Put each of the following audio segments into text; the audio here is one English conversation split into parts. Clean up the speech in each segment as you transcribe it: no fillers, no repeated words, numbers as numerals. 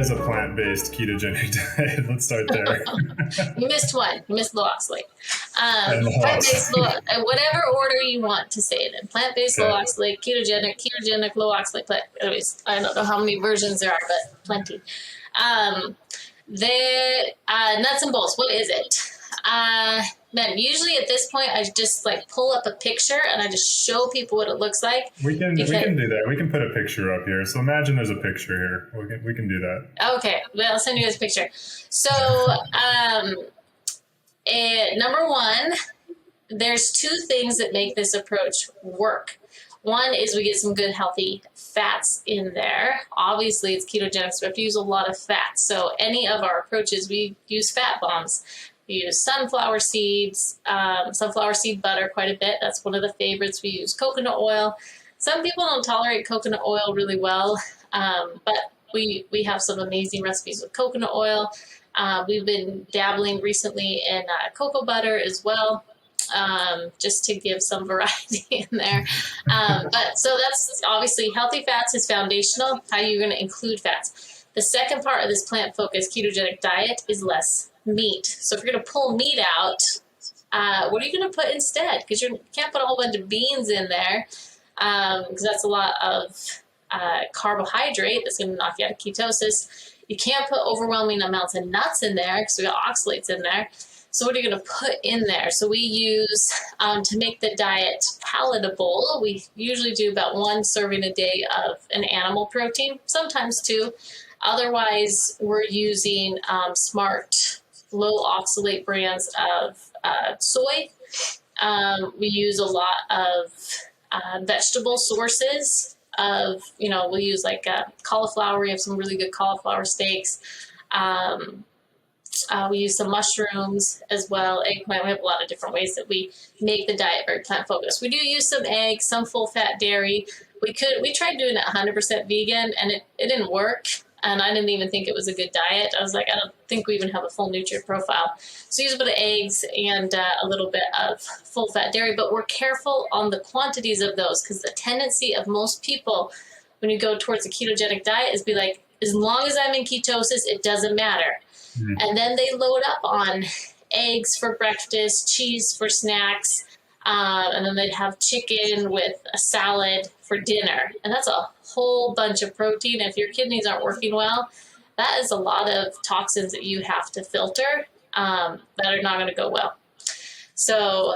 is a plant-based ketogenic diet? Let's start there. You missed one. You missed low oxalate. And Plant-based loss. low, whatever order you want to say it in. Plant-based low Okay. oxalate, ketogenic, low oxalate. Anyways, I don't know how many versions there are, but plenty. The nuts and bolts. What is it? Man, usually at this point, I just like pull up a picture and I just show people what it looks like. We can do that. We can put a picture up here. So imagine there's a picture here. We can do that. Okay, well, I'll send you this picture. So, number one, there's two things that make this approach work. One is we get some good healthy fats in there. Obviously, it's ketogenic, so we have to use a lot of fats. So any of our approaches, we use fat bombs. We use sunflower seeds, sunflower seed butter quite a bit. That's one of the favorites. We use coconut oil. Some people don't tolerate coconut oil really well, but we have some amazing recipes with coconut oil. We've been dabbling recently in cocoa butter as well, just to give some variety in there. But so that's obviously healthy fats is foundational. How you're going to include fats. The second part of this plant-focused ketogenic diet is less meat. So if you're going to pull meat out, what are you going to put instead? Because you can't put a whole bunch of beans in there, because that's a lot of carbohydrate that's going to knock you out of ketosis. You can't put overwhelming amounts of nuts in there because we got oxalates in there. So what are you going to put in there? So we use, to make the diet palatable, we usually do about 1 serving a day of an animal protein, sometimes 2. Otherwise, we're using smart low oxalate brands of soy. We use a lot of vegetable sources of, we'll use like cauliflower. We have some really good cauliflower steaks. We use some mushrooms as well, eggplant. We have a lot of different ways that we make the diet very plant focused. We do use some eggs, some full fat dairy. We tried doing it 100% vegan and it didn't work. And I didn't even think it was a good diet. I was like, I don't think we even have a full nutrient profile. So use a bit of eggs and a little bit of full fat dairy, but we're careful on the quantities of those because the tendency of most people when you go towards a ketogenic diet is be like, as long as I'm in ketosis, it doesn't matter. Mm-hmm. And then they load up on eggs for breakfast, cheese for snacks, and then they'd have chicken with a salad for dinner. And that's a whole bunch of protein. If your kidneys aren't working well, that is a lot of toxins that you have to filter that are not going to go well. So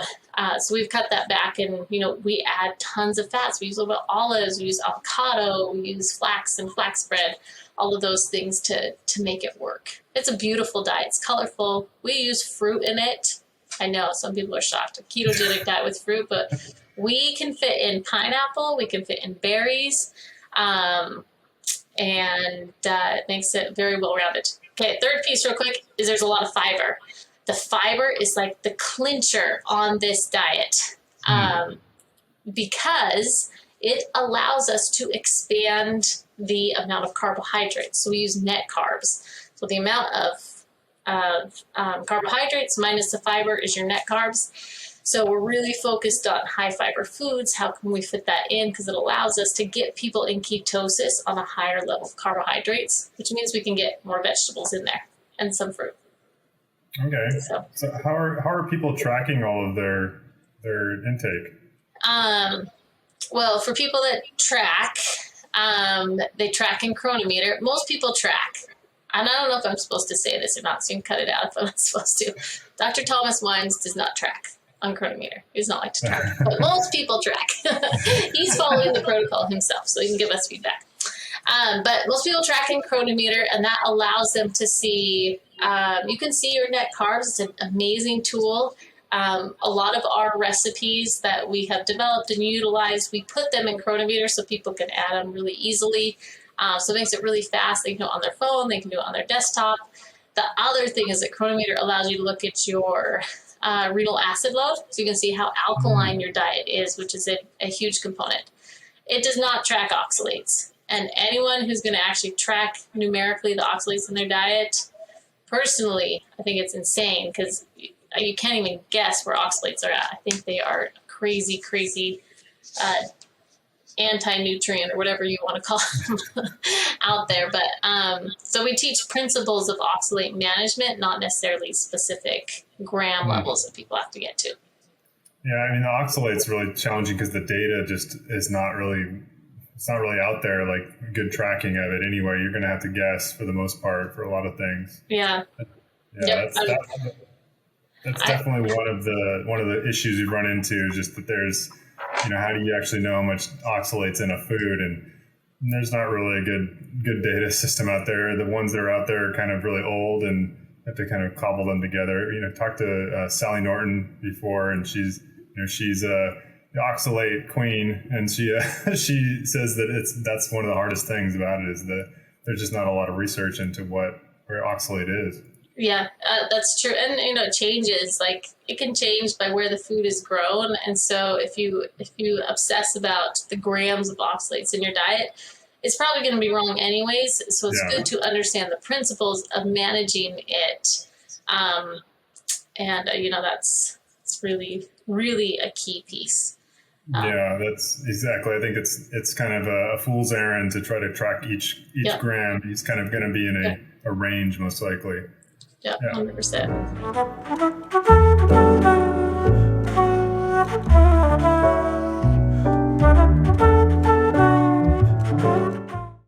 we've cut that back, and we add tons of fats. We use a little bit of olives, we use avocado, we use flax and flax bread, all of those things to make it work. It's a beautiful diet. It's colorful. We use fruit in it. I know some people are shocked. A ketogenic diet with fruit, but we can fit in pineapple. We can fit in berries, and it makes it very well-rounded. Okay, third piece real quick is there's a lot of fiber. The fiber is like the clincher on this diet because it allows us to expand the amount of carbohydrates. So we use net carbs. So the amount of carbohydrates minus the fiber is your net carbs. So we're really focused on high fiber foods. How can we fit that in? Because it allows us to get people in ketosis on a higher level of carbohydrates, which means we can get more vegetables in there and some fruit. Okay. So how are people tracking all of their intake? Well, for people that track, they track in Cronometer. Most people track. And I don't know if I'm supposed to say this or not, so you can cut it out if I'm not supposed to. Dr. Thomas Wines does not track on Cronometer. He does not like to track. But most people track. He's following the protocol himself, so he can give us feedback. But most people track in Cronometer, and that allows them to see, you can see your net carbs. It's an amazing tool. A lot of our recipes that we have developed and utilized, we put them in Cronometer so people can add them really easily. So it makes it really fast. They can do it on their phone. They can do it on their desktop. The other thing is that Cronometer allows you to look at your renal acid load, so you can see how alkaline your diet is, which is a huge component. It does not track oxalates. And anyone who's going to actually track numerically the oxalates in their diet, personally, I think it's insane because you can't even guess where oxalates are at. I think they are crazy, crazy anti-nutrient or whatever you want to call them out there. But so we teach principles of oxalate management, not necessarily specific gram levels that people have to get to. Yeah, I mean, the oxalate's really challenging because the data just is not really, it's not really out there, like good tracking of it anyway. You're going to have to guess for the most part for a lot of things. Yeah. Yeah, that's definitely one of the issues you run into, just that there's, how do you actually know how much oxalate's in a food? And there's not really a good data system out there. The ones that are out there are kind of really old and have to kind of cobble them together. Talked to Sally Norton before, and she's the oxalate queen, and she she says that that's one of the hardest things about it is that there's just not a lot of research into where oxalate is. Yeah, that's true. And, it changes, like it can change by where the food is grown. And so if you obsess about the grams of oxalates in your diet, it's probably going to be wrong anyways. So it's good to understand the principles of managing it. That's really, really a key piece. Yeah, that's exactly. I think it's kind of a fool's errand to try to track each gram. He's kind of going to be in a range most likely. Yeah, 100%.